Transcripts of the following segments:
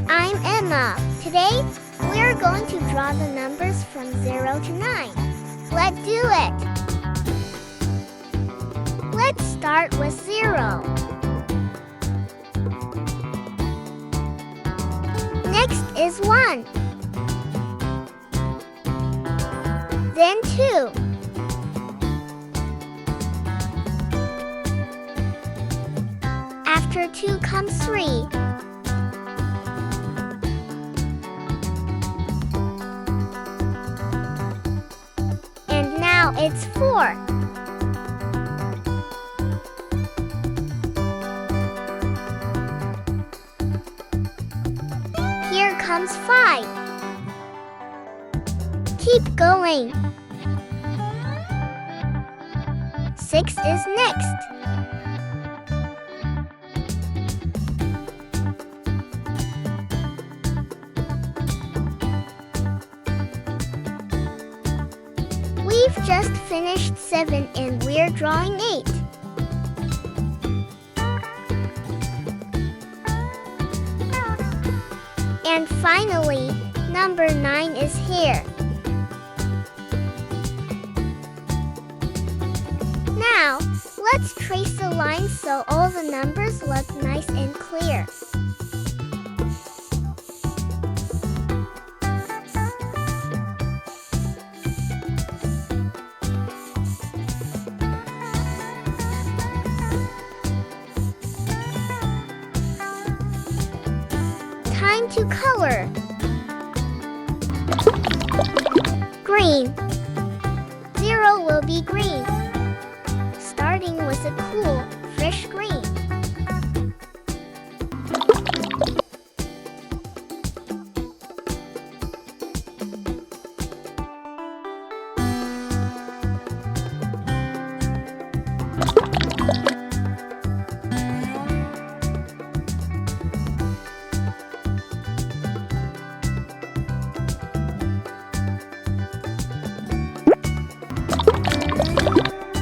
I'm Emma. Today, we're going to draw the numbers from 0 to 9. Let's do it! Let's start with 0. Next is 1. Then 2. After 2 comes 3. And now it's 4. Here comes 5. Keep going. 6 is next. We've just finished 7 and we're drawing 8. And finally, number 9 is here. Now, let's trace the lines so all the numbers look nice and clear. Time to color. Green. 0 will be green, starting with a cool, fresh green.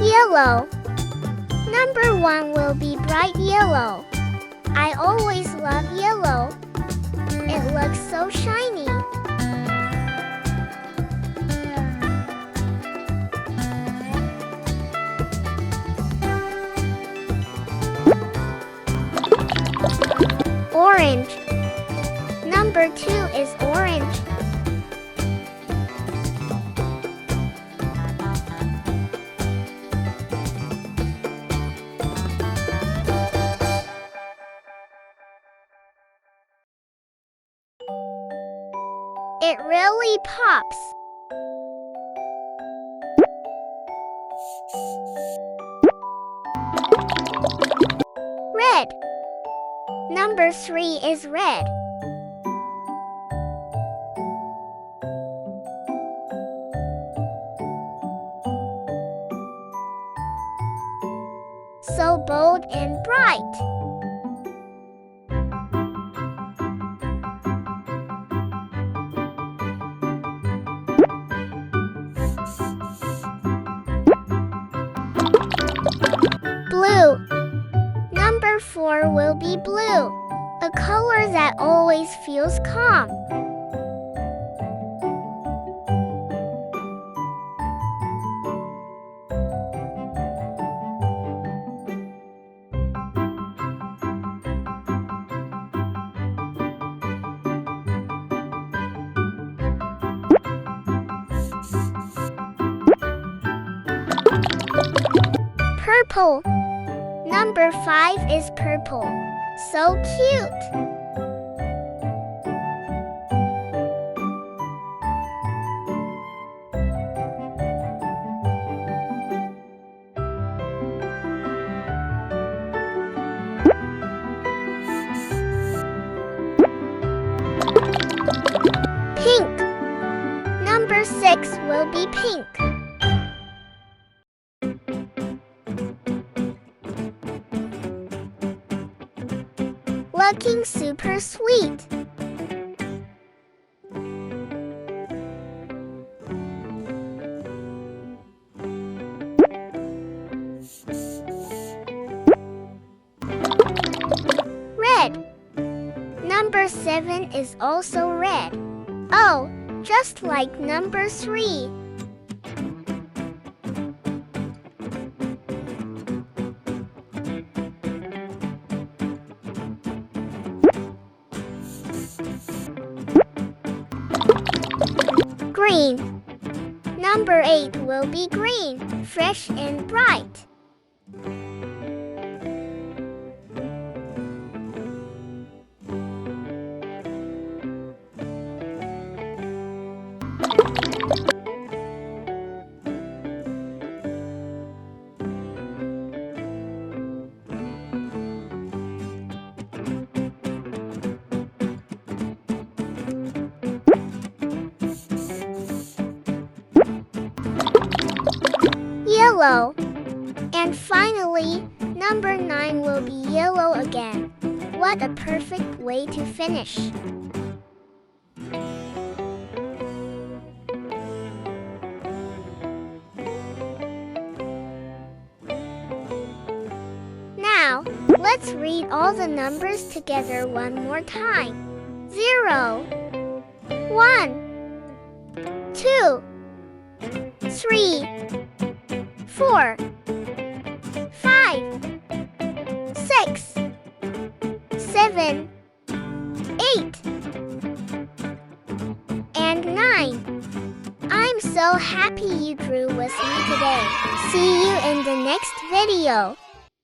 Yellow. Number 1 will be bright yellow. I always love yellow. It looks so shiny. Orange. Number 2 is orange. It really pops. Red. Number 3 is red. So bold and bright. Blue. Number 4 will be blue, a color that always feels calm. Purple. Number 5 is purple. So cute! Pink. Number 6 will be pink. Looking super sweet. Red. Number Number 7 is also red. Oh, just like number 3. Green. Number 8 will be green, fresh and bright. Yellow. And finally, number 9 will be yellow again. What a perfect way to finish. Now, let's read all the numbers together one more time. 0, 1, 2, 3, 4, 5, 6, 7, 8, and 9. I'm so happy you drew with me today. See you in the next video.